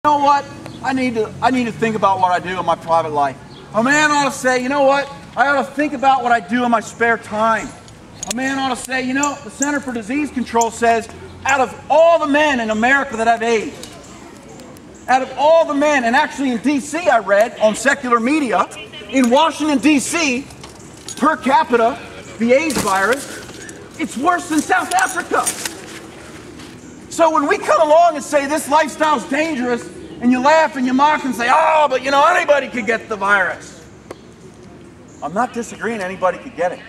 You know what? I need to think about what I do in my private life. A man ought to say, you know what? I ought to think about what I do in my spare time. A man ought to say, you know, the Center for Disease Control says, out of all the men in America that have AIDS, out of all the men, and actually in D.C. I read on secular media, in Washington, D.C., per capita, the AIDS virus, it's worse than South Africa. So when we come along and say this lifestyle's dangerous, and you laugh and you mock and say, oh, but you know, anybody could get the virus. I'm not disagreeing anybody could get it.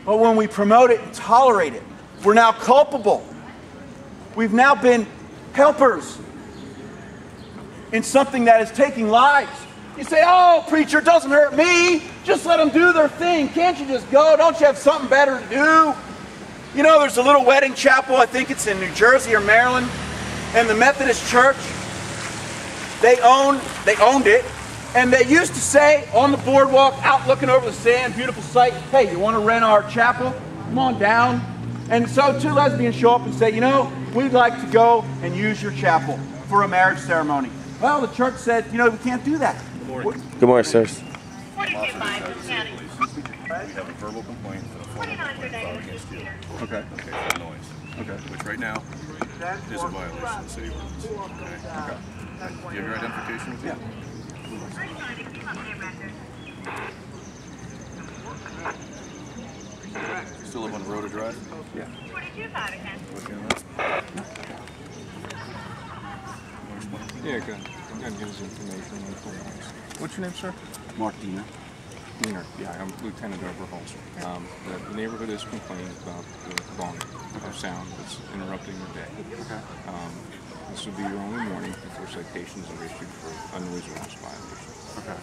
But when we promote it and tolerate it, we're now culpable. We've now been helpers in something that is taking lives. You say, oh, preacher, it doesn't hurt me. Just let them do their thing. Can't you just go? Don't you have something better to do? You know, there's a little wedding chapel, I think it's in New Jersey or Maryland, and the Methodist Church, they owned it, and they used to say on the boardwalk, out looking over the sand, beautiful sight, hey, you want to rent our chapel? Come on down. And so two lesbians show up and say, you know, we'd like to go and use your chapel for a marriage ceremony. Well, the church said, you know, we can't do that. Good morning. Good morning, sirs. We have a verbal complaint for the formal complaint filed against you. Okay. Okay, for noise. Okay. Which right now is a violation of the city ordinance. Okay. Okay. Do you have your identification with you? Yeah. You still live on the road or drive? Yeah. What's your name? Yeah, good. I'm going to give us information on the noise. What's your name, sir? Mark Diener. Diener. Yeah, I'm Lieutenant Overholzer. The neighborhood is complaining about the volume of sound that's interrupting your day. Okay. This will be your only warning before citations are issued for unnoise ordinance violation. Okay.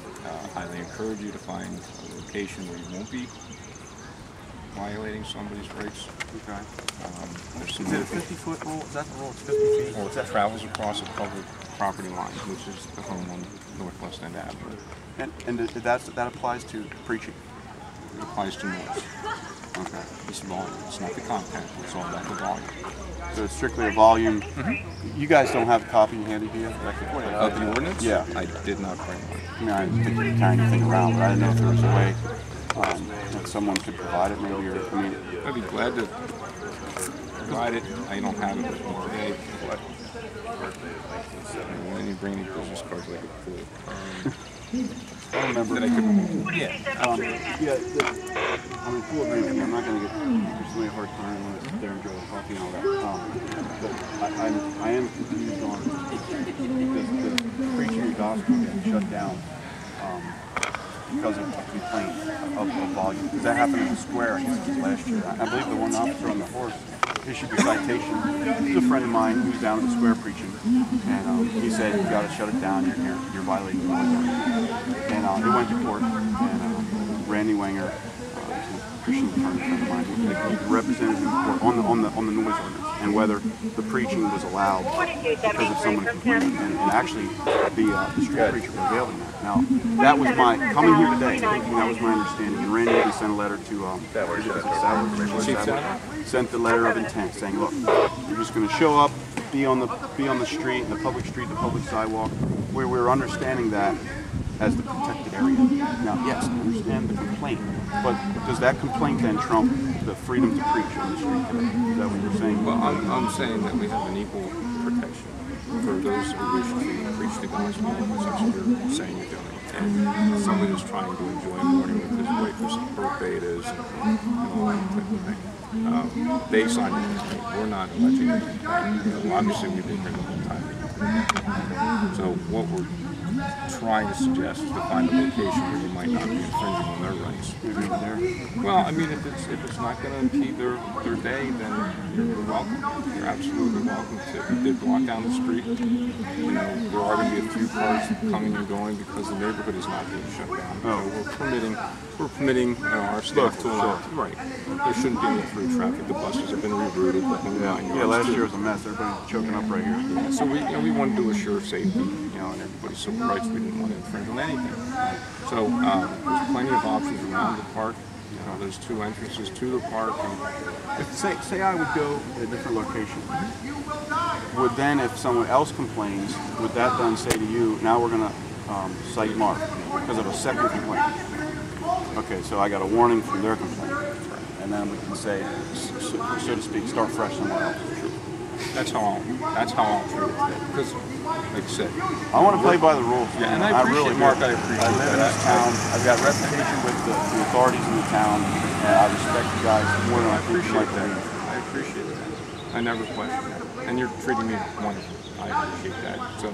Highly encourage you to find a location where you won't be violating somebody's rights. Okay. There's Is it a 50-foot rule? Is that the rule? It's 50 feet? Or if it travels across a public property line, which is the home on Northwest End Avenue. And that applies to preaching? It applies to noise. Okay. It's volume. It's not the content. It's all about the volume. So it's strictly a volume. Mm-hmm. You guys don't have a copy handy here that I could point out? Of the ordinance? Yeah. I did not bring one. I mean, I didn't think you were carrying anything around, but I didn't know if there was a way that someone could provide it, maybe, or I mean, I'd be glad to provide it. I don't have it with me today. But when you bring any business cards like a fool. I remember. That I could, yeah. I'm in full agreement. I'm not going to give somebody a hard time when I sit there and enjoy the coffee and all that. But I am confused on the preaching of the gospel getting shut down because of a complaint of volume. Because that happened in the square, I guess it was last year. I believe the one officer on the horse issued a citation. He's a friend of mine who's down at the square preaching, and he said, you got to shut it down, you're violating the noise ordinance. And it went to court, and Randy Wenger, a Christian attorney friend of mine, he represented in court on the noise ordinance and whether the preaching was allowed because of someone complaining. And actually, the street preacher prevailed in that. Now, that was my, coming here today, thinking that was my understanding. And Randy had sent a letter to, sent the letter of intent saying, look, you're just going to show up, be on the street, the public sidewalk, where we're understanding that as the protected area. Now, yes, I understand the complaint, but does that complaint then trump the freedom to preach on the street today? Is that what you're saying? well, I'm saying that we have an equal protection for those who wish to preach the gospel, such as you're saying you're doing. And somebody who's trying to enjoy a morning with his wife, whose birthday it is, and all that type of thing. They signed the complaint. We're not alleging the complaint. Obviously, we've been here the whole time. So what we're trying to suggest is to find a location where you might not be infringing on their rights. Well, I mean, if it's not going to impede their day, then you're welcome. You're absolutely welcome to. We did block down the street. You know, there are going to be a few cars coming and going because the neighborhood is not being shut down. So we're permitting our staff to allow. Right. There shouldn't be any through traffic. The buses have been rerouted. The whole nine yards. Yeah, last year was a mess. Everybody's choking up right here. Yeah, so we wanted to assure safety, you know, and everybody's civil rights. We didn't want to infringe on anything. So there's plenty of options around the park. You know, there's two entrances to the park. And Say I would go to a different location. would then, if someone else complains, would that then say to you, now we're going to cite Mark because of a second complaint? Okay, so I got a warning from their complaint, and then we can say, so to speak, start fresh somewhere else. That's how I'll treat it. Because, like I said, I want to play by the rules. Yeah, and I appreciate really Mark. do. I appreciate I live in this town. I've got reputation with the authorities in the town, and I respect you guys more than I appreciate that. I appreciate that. I never question that. And you're treating me wonderful. I appreciate that. So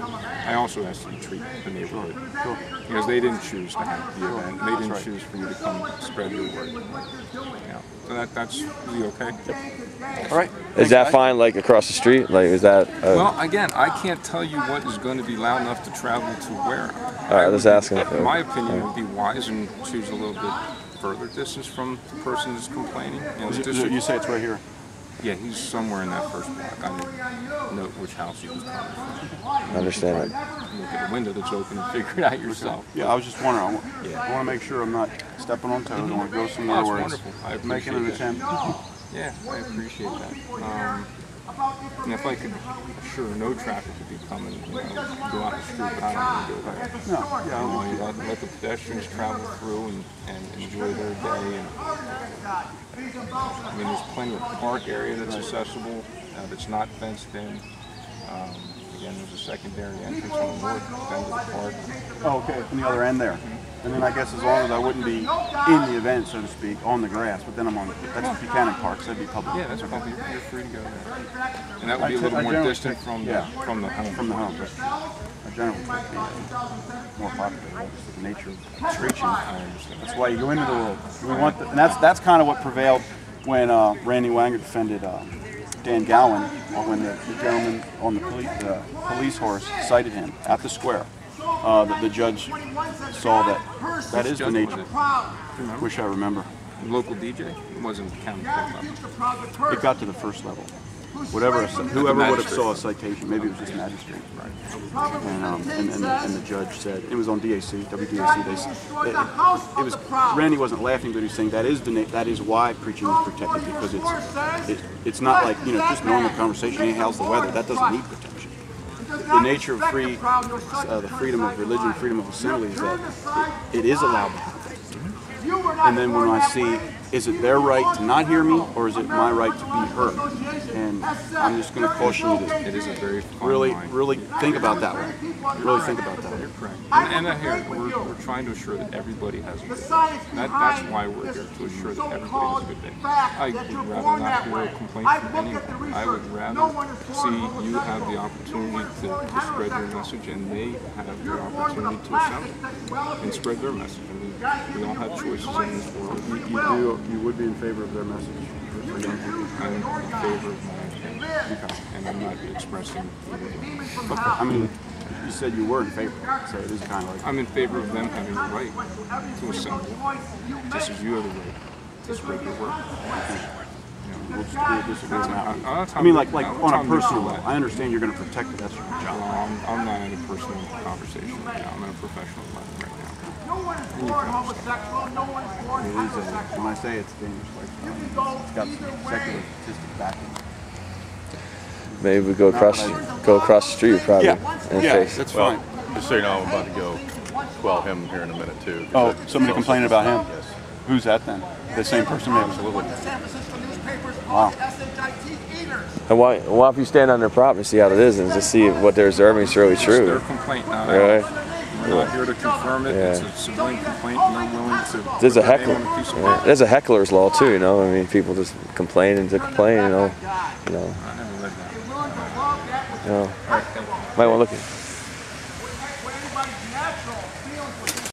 I also ask you to treat the neighborhood. Sure. Because they didn't choose to have the event. They didn't right. choose for you to come spread your word. Yeah. So that's really okay. All right. Is that fine, like across the street? Like, is that? Well, again, I can't tell you what is going to be loud enough to travel to where. All right, let's ask him. In my opinion, would be wise and choose a little bit further distance from the person that's complaining. You say it's right here. Yeah, he's somewhere in that first block. I didn't know which house he was coming from. I understand it. Look at the window that's open and figure it out yourself. Yeah, I was just wondering. I want to make sure I'm not stepping on toes. I want to go somewhere where it's making an attempt. Yeah, I appreciate that. And if I could assure no traffic would be coming, go out the street, but I don't want to go there. No, yeah. You let the pedestrians travel through and enjoy their day. And, I mean, there's plenty of park area that's accessible, that's not fenced in. Again, there's a secondary entrance on the north end of the park. Oh, okay, from the other end there. And then I guess as long as I wouldn't be in the event, so to speak, on the grass, but then I'm on, that's Buchanan Park, so that'd be public. Yeah, that's public. You're free to go there. And that would be a little more distant from the home. From the home. I generally take the more popular, just the nature of screeching. That's why you go into the world. We want, and that's kind of what prevailed when Randy Wanger defended Dan Gowan, when the gentleman on the police horse cited him at the square. The judge saw that is the nature. Wish I remember. Local DJ? It wasn't county level. It got to the first level. Whoever would have saw a citation, maybe it was just magistrate. Right. And the judge said, it was on DAC, WDAC. It was Randy wasn't laughing, but he was saying that is why preaching is protected, because it's not like just normal conversation. Hey, how's the weather? That doesn't need protection. The nature of the freedom of religion, freedom of assembly is that it is allowed to happen. And then when I see, is it their right to not hear me, or is it my right to be heard? And I'm just going to caution you to it is a very really think about that one. Really think about that one. You're correct. And here, we're trying to assure that everybody has a good day. That's why we're here, to assure that everybody has a good day. I would rather not hear a complaint from anyone. I would rather see you have the opportunity to spread your message, and they have the opportunity to assemble and spread their message. I mean, we all have choices in this world. You would be in favor of their message? I'm in favor of my opinion. Okay. And I'm not expressing either. I mean, you said you were in favor, so it is kind of like... I'm in favor of them having the right to assemble, just as you have the right to spread your word. We'll disagree on that. I mean, like on a personal level. I understand you're going to protect it. That's your job. I'm not in a personal conversation right now. I'm in a professional level right now. When I say it's dangerous, it's got some secular statistic backing. Maybe we go across the street, probably. Yeah, that's fine. Just so you know, I'm about to go quell him here in a minute too. Oh, somebody complaining about him? Yes. Who's that then? The same person, maybe? Absolutely. Wow. And why if you stand on their property and see how it is and just see what they're observing is really true? It's their complaint now. Right. We're not here to confirm it. It's a civilian complaint, and they're willing to. There's a heckler. There's a heckler's law too, I mean, people just complain to complain, I never read that. Might want to look at it.